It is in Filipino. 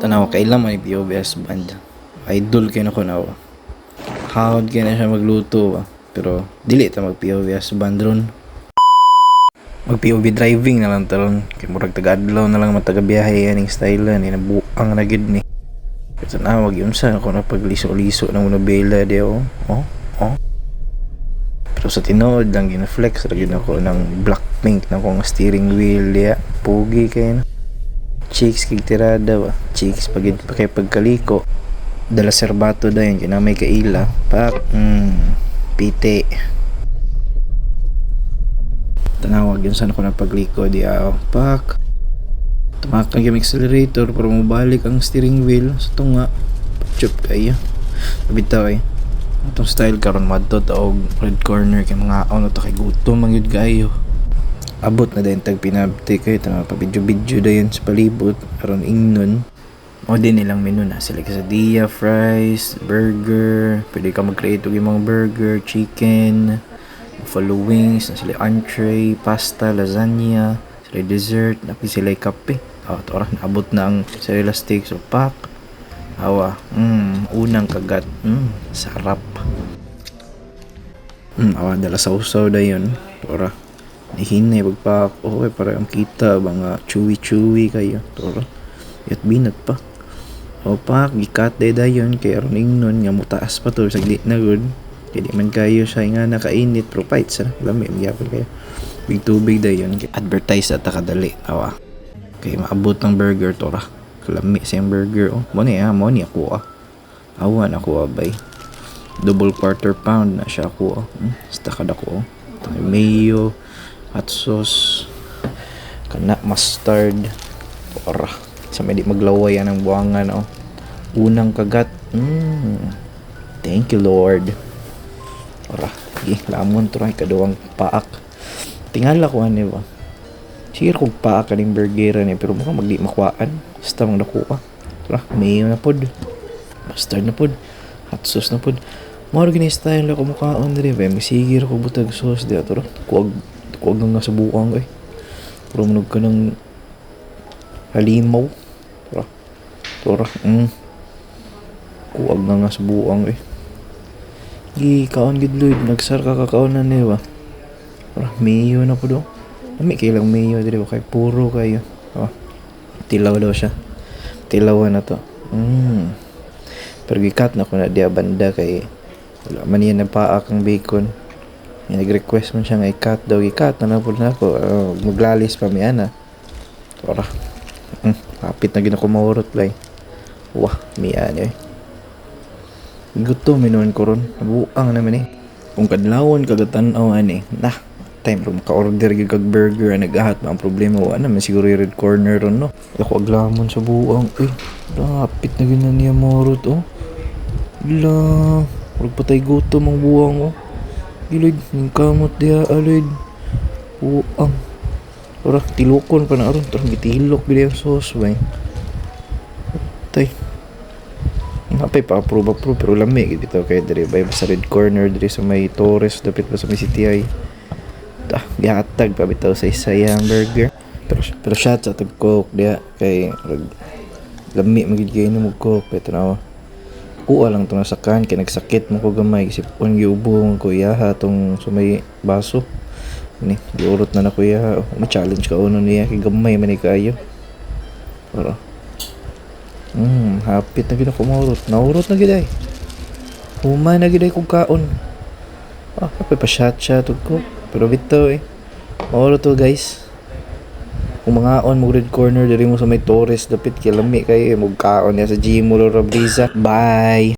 Tanaw kailan man POVS band. Idol kay nako na. Hawd kay na siya magluto ba. Pero dili ta mag POVS band ron. Mag POV driving na lang taron. Kay murag taga-adlaw na lang mataga biyahe aning style ni nabuang na gid ni. Kasi na wag yun sa ako na pagliso-liso ng nobela di oh. Pero sa tinood lang gina-flex ra gyud ako ng Blackpink na kong steering wheel dia. Pugi kay na. Cheeks kay tirada ba. Cheeks pagid pa kay pagkaliko. Dala serbato dayon kina may kaila. Pak. Pite. Tanawag yun saan ako na pagliko di pak. Tumakan yung accelerator para mabalik ang steering wheel sa tunga. Chup kayo. Bitaw eh. Itong style karon madto taog red corner kay mga aon to kay gutom mangyud kayo. Abot na din tag pinabti kay tama pa video dayon sa palibot aron ingnon. O din nilang menu na sila quesadilla, fries, burger, pwede ka mag-create og mga burger, chicken, buffalo wings, na sila entree, pasta, lasagna, sila dessert, napi sila kape. Tora, naabot na ang sila steak so pak. Awa, unang kagat, sarap. Awa, dala sa usaw dayon. Tora, nihinay pagpak, okay, para ang kita, mga chewy kayo. Tora, yat binat pa. Opak, gikat day dayon, kaya aron ingnon, nga mutaas pa to, saglit na good. Kaya di man kayo siya nga nakainit, pero fight sa lami, magyapon kayo. Big tubig dayon, advertise at takadali, awa. Kaya maabot ng burger, tora. Kalami sa yung burger, oh. Mo ni ako, Awan ako, bay. Double quarter pound na siya ako, Stakad ako, mayo, hot sauce, kana mustard, tora. Sa may di maglaway yan ang buwangan, Unang kagat, thank you, Lord. Ora, lamon to rin, kaduwang paak. Tingala ko, ba? Sige kung paak ka ng burgera niya, pero mukhang magdi makwaan. Basta mang nakuha. Ora, mayo na pod. Mustard na pod. Hot sauce na pod. Mga organistyle na kumukhaon rin, may sigir ko butag sauce diya. Tora, kuwag nga sa bukang, Pero manog ka ng halimaw. Tora, kuwag nga sa buang, kaon gid Lloyd, nagsar ka kakaonan ba? Tora, mayo na po do. Nami kailang mayo diri ba kay puro kayo. Tilaw daw siya. Tilawan na to. Pero gikat na ko na diya banda kay wala man yan napaak ang bacon. Nag-request man siya nga i-cut daw. I-cut na po na ako. Maglalis pa miya na. Tora. Kapit na ginako maurot lay. Wah, miya niya gutom minuan ko ron. Nabuang naman Kung kadlawon kagatan-aw nah, time ro maka-order gyud kag burger nagahat ba ang problema wa na man siguro yung red corner ron no. Ako aglamon sa buang rapit na gina niya maurot la wag patay gutom ang buang gilid ning kamot diha alid buang ora tilokon pa na aron tarong gitilok gid ang sauce bay tay napay pa approve pero lami gid bitaw kay diri bay sa red corner diri sa may Torres dapit pa sa may CTI gihatag pa bitaw sa isayang burger pero shot sa tag coke dia kay lami magid kay mo coke pero na kuha lang to nasakan kay nagsakit mo ko gamay sipon giubong ko yaha tong sa may baso ni giurot na kuya ma-challenge ka uno niya kay gamay man kayo pero hapit na gid ako maurot naurot na gid ay human na gid ay kog kaon kapay pa shot ko pero bitaw maurot to guys kung mga on mo red corner diri mo sa may Torres dapit kay lami kay mo kaon niya sa Gym Brisa. Bye.